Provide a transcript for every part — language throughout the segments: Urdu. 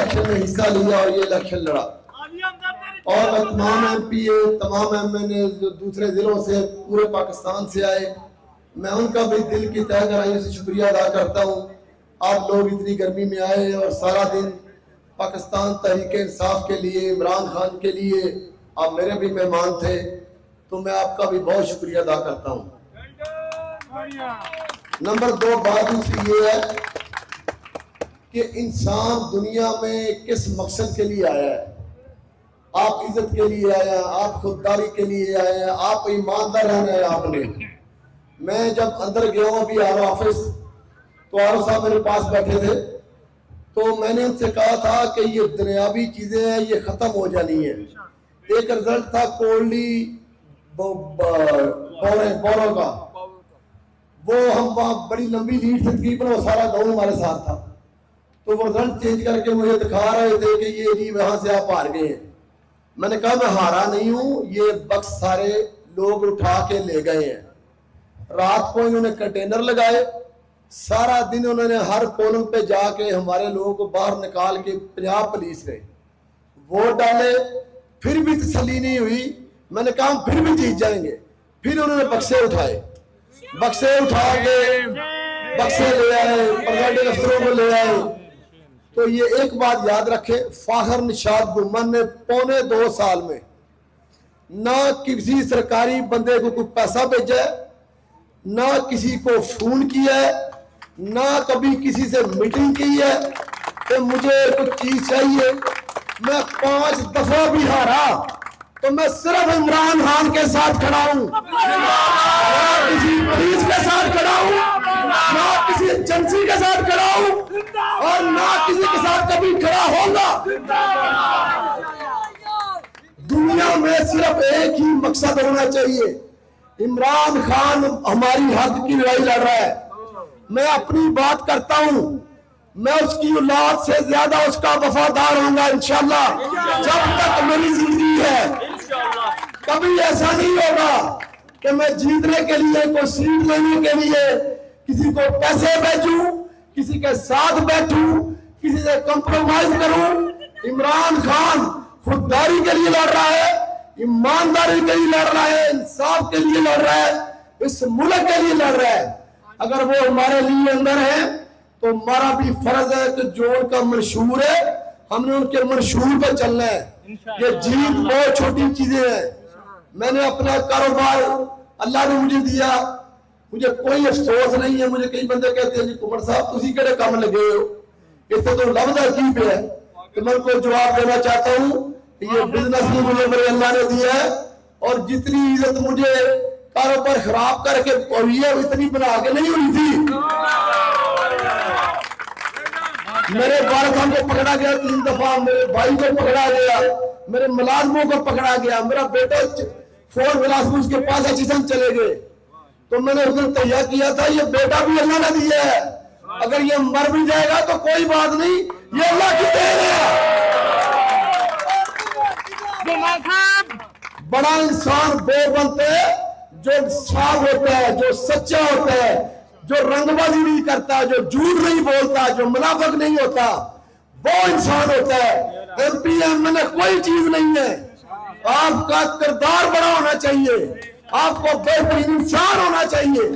الیکشن میں حصہ لیا اور یہ الیکشن لڑا، اور تمام ایم پی اے، تمام ایم این اے جو دوسرے ضلعوں سے پورے پاکستان سے آئے، میں ان کا بھی دل کی تہ گہرائیوں سے شکریہ ادا کرتا ہوں۔ آپ لوگ اتنی گرمی میں آئے اور سارا دن پاکستان تحریک انصاف کے لیے، عمران خان کے لیے آپ میرے بھی مہمان تھے، تو میں آپ کا بھی بہت شکریہ ادا کرتا ہوں۔ نمبر 2 بات دوسری یہ ہے کہ انسان دنیا میں کس مقصد کے لیے آیا ہے۔ آپ عزت کے لیے آئے ہیں، آپ خودداری کے لیے آئے ہیں، آپ ایماندار رہنا ہے آپ نے۔ میں جب اندر گیا ہوں ابھی آر آفس، تو آر صاحب میرے پاس بیٹھے تھے، تو میں نے ان سے کہا تھا کہ یہ دنیاوی چیزیں ہیں، یہ ختم ہو جانی ہیں۔ ایک رزلٹ تھا کولڈی بورو کا، وہ ہم وہاں بڑی لمبی لیڈ سے تقریباً وہ سارا گاؤں ہمارے ساتھ تھا، تو وہ رزلٹ چینج کر کے مجھے دکھا رہے تھے کہ یہ جی وہاں سے آپ ہار گئے ہیں۔ میں نے کہا میں ہارا نہیں ہوں، یہ بکس سارے لوگ اٹھا کے لے گئے ہیں۔ رات کو انہوں نے کنٹینر لگائے، سارا دن انہوں نے ہر پولنگ پہ جا کے ہمارے لوگوں کو باہر نکال کے، پنجاب پولیس نے ووٹ ڈالے، پھر بھی تسلی نہیں ہوئی۔ میں نے کہا ہم پھر بھی جیت جائیں گے۔ پھر انہوں نے بکسے اٹھائے، بکسے اٹھا کے بکسے لے آئے، پرزیڈنٹ افسروں کو لے آئے۔ تو یہ ایک بات یاد رکھے، فاخر نشاد گمان نے 2.25 سال میں نہ کسی سرکاری بندے کو کوئی پیسہ بھیجا ہے، نہ کسی کو فون کیا ہے، نہ کبھی کسی سے میٹنگ کی ہے کہ مجھے کچھ چیز چاہیے۔ میں 5 دفعہ بھی ہارا تو میں صرف عمران خان کے ساتھ کھڑا ہوں، نہ کسی پولیس کے ساتھ کھڑا ہوں، نہ کسی ایجنسی کے ساتھ کھڑا ہوں، اور نہ کسی کے ساتھ کبھی کھڑا ہوگا۔ دنیا میں صرف ایک ہی مقصد ہونا چاہیے، عمران خان ہماری حق کی لڑائی لڑ رہا ہے، میں اپنی بات کرتا ہوں، میں اس کی اولاد سے زیادہ اس کا وفادار ہوں گا انشاءاللہ جب تک میری زندگی ہے۔ کبھی ایسا نہیں ہوگا کہ میں جیتنے کے لیے، کوئی سیٹ لینے کے لیے کسی کو پیسے بھیجوں، کسی کے ساتھ بیٹھوں، کسی سے کمپرومائز کروں۔ عمران خان خودداری کے لیے لڑ رہا ہے، ایمانداری کے لیے لڑ رہا ہے، انصاف کے لیے لڑ رہا ہے، اس ملک کے لیے لڑ رہا ہے۔ اگر وہ ہمارے لیے اندر ہیں تو ہمارا بھی فرض ہے کہ جو ان کا منشور ہے ہم نے ان کے منشور پہ چلنا ہے۔ یہ جیت بہت چھوٹی چیزیں ہیں۔ میں نے اپنا کاروبار اللہ نے مجھے دیا، مجھے کوئی افسوس نہیں ہے۔ مجھے کئی بندے کہتے ہیں جی کمر صاحب تسی کیڑے کام لگے ہو، اتنے تو لفظ عجیب ہے۔ تو میں ان کو جواب دینا چاہتا ہوں کہ یہ بزنس بھی مجھے میرے اللہ نے دیا ہے، اور جتنی عزت مجھے کاروبار خراب کر کے اور یہ اتنی بنا کے نہیں ہوئی تھی۔ میرے والد صاحب کو پکڑا گیا 3 دفعہ، میرے بھائی کو پکڑا گیا، میرے ملازموں کو پکڑا گیا، میرا بیٹا 4 ملازم اس کے پاس اچھن چلے گئے۔ تو میں نے اس دن تیار کیا تھا یہ بیٹا بھی اللہ نے دیا ہے، اگر یہ مر بھی جائے گا تو کوئی بات نہیں، یہ اللہ کی دین ہے۔ بڑا انسان وہ بنتے جو صاف ہوتا ہے، جو سچا ہوتا ہے، جو رنگ بازی نہیں کرتا، جو جھوٹ نہیں بولتا، جو منافق نہیں ہوتا، وہ انسان ہوتا ہے۔ ایم پی ایم میں کوئی چیز نہیں ہے، آپ کا کردار بڑا ہونا چاہیے، آپ کو بہترین انسان ہونا چاہیے۔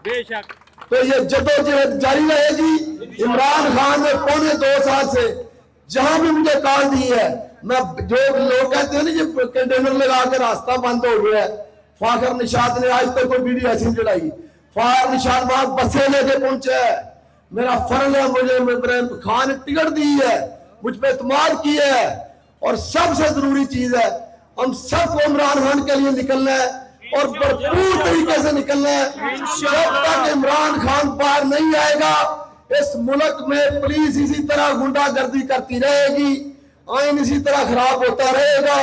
بے شک تو یہ جدوجہد جاری رہے گی۔ عمران خان نے 2.25 سال سے جہاں بھی مجھے کال دی ہے، میں جو لوگ کہتے ہیں نا یہ کنٹینر لگا کے راستہ بند ہو گیا ہے، فاخر نشاد نے آج تک کوئی ویڈیو ایسی چڑھائی، فاخر نشاد وہاں بسیں لے کے پہنچا ہے۔ میرا فرض ہے، مجھے عمران خان نے ٹکٹ دی ہے، مجھ پہ اعتماد کیا ہے، اور سب سے ضروری چیز ہے ہم سب کو عمران خان کے لیے نکلنا ہے اور بھرپور طریقے سے نکلنا ہے۔ جب تک عمران خان باہر نہیں آئے گا اس ملک میں پولیس اسی طرح غنڈہ گردی کرتی رہے گی، آئین اسی طرح خراب ہوتا رہے گا،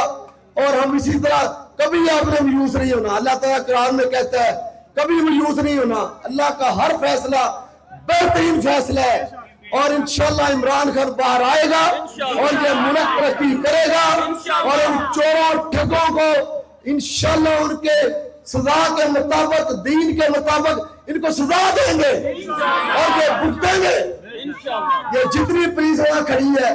اور ہم اسی طرح کبھی آپ نے مایوس نہیں ہونا۔ اللہ تعالیٰ قرآن میں کہتا ہے کبھی مایوس نہیں ہونا، اللہ کا ہر فیصلہ بہترین فیصلہ ہے، اور انشاءاللہ عمران خان باہر آئے گا اور یہ ملک ترقی کرے گا، اور ان چوروں ٹھگوں کو انشاءاللہ ان کے سزا کے مطابق، دین کے مطابق ان کو سزا دیں گے اور یہ بھگتیں گے۔ یہ جتنی پولیس وہاں کھڑی ہے